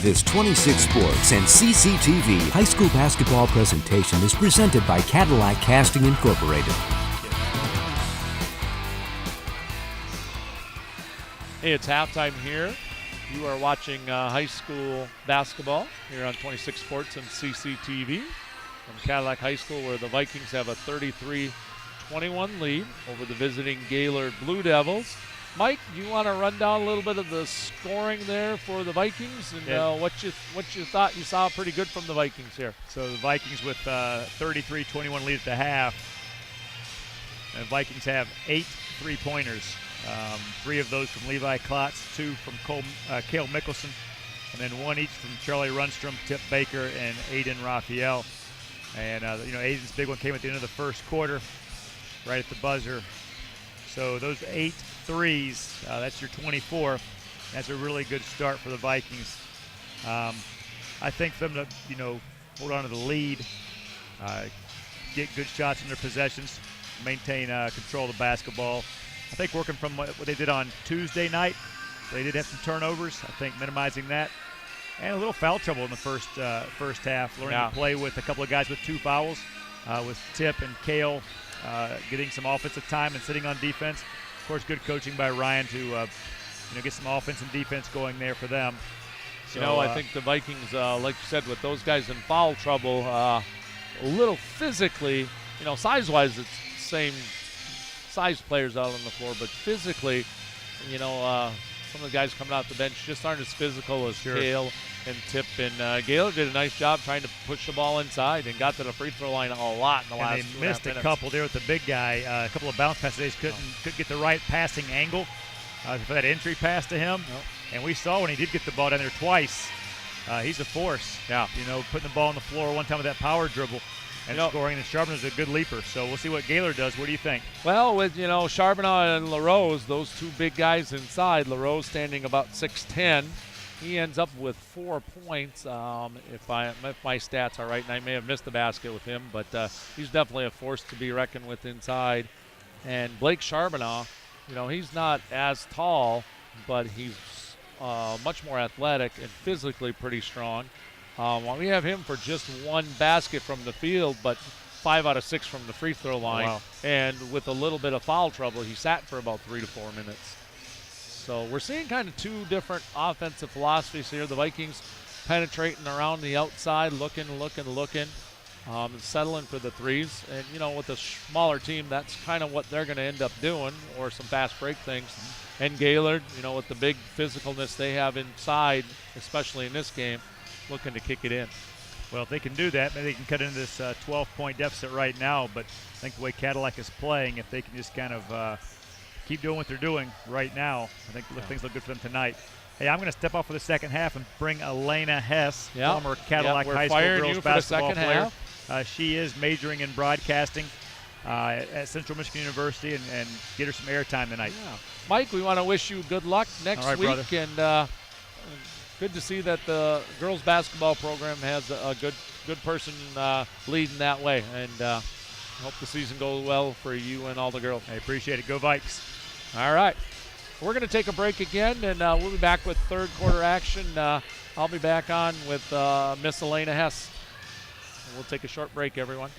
This 26 Sports and CCTV high school basketball presentation is presented by Cadillac Casting Incorporated. Hey, it's halftime here. You are watching high school basketball here on 26 Sports and CCTV from Cadillac High School, where the Vikings have a 33-21 lead over the visiting Gaylord Blue Devils. Mike, do you want to run down a little bit of the scoring there for the Vikings and what you thought you saw pretty good from the Vikings here? So the Vikings with 33-21 lead at the half. The Vikings have 8 3-pointers. 3 of those from Levi Klotz, 2 from Cale Mickelson, and then 1 each from Charlie Runstrom, Tip Baker, and Aiden Raphael. And Aiden's big one came at the end of the first quarter, right at the buzzer. So those 8 threes, that's your 24. That's a really good start for the Vikings. I think for them to, hold on to the lead, get good shots in their possessions, maintain control of the basketball. I think working from what they did on Tuesday night, they did have some turnovers. I think minimizing that. And a little foul trouble in the first half, learning to play with a couple of guys with 2 fouls, with Tip and Cale getting some offensive time and sitting on defense. Of course, good coaching by Ryan to get some offense and defense going there for them. So, I think the Vikings, like you said, with those guys in foul trouble, a little physically, size-wise, it's the same size players out on the floor, but physically, some of the guys coming out the bench just aren't as physical as Cale and Tip. And Gaylord did a nice job trying to push the ball inside and got to the free throw line a lot in the last 2.5 minutes. They missed a couple there with the big guy. A couple of bounce passes. They couldn't get the right passing angle for that entry pass to him. Nope. And we saw when he did get the ball down there twice, he's a force. Yeah. Putting the ball on the floor one time with that power dribble and scoring. And Charbonneau's a good leaper. So we'll see what Gaylord does. What do you think? Well, with, Charbonneau and LaRose, those 2 big guys inside, LaRose standing about 6'10", he ends up with 4 points, if my stats are right, and I may have missed the basket with him, but he's definitely a force to be reckoned with inside. And Blake Charbonneau, he's not as tall, but he's much more athletic and physically pretty strong. We have him for just 1 basket from the field, but 5 out of 6 from the free throw line. Wow. And with a little bit of foul trouble, he sat for about 3 to 4 minutes. So we're seeing kind of 2 different offensive philosophies here. The Vikings penetrating around the outside, looking, settling for the threes. And, with a smaller team, that's kind of what they're going to end up doing, or some fast break things. And Gaylord, with the big physicalness they have inside, especially in this game, looking to kick it in. Well, if they can do that, maybe they can cut into this 12-point deficit right now. But I think the way Cadillac is playing, if they can just kind of keep doing what they're doing right now, I think things look good for them tonight. Hey, I'm going to step off for the second half and bring Elena Hess, former Cadillac High School girls basketball player. She is majoring in broadcasting at Central Michigan University and get her some airtime tonight. Yeah. Mike, we want to wish you good luck next week. Brother. And good to see that the girls basketball program has a good person leading that way. And hope the season goes well for you and all the girls. I appreciate it. Go Vikes. All right. We're going to take a break again, and we'll be back with third quarter action. I'll be back on with Miss Elena Hess. We'll take a short break, everyone.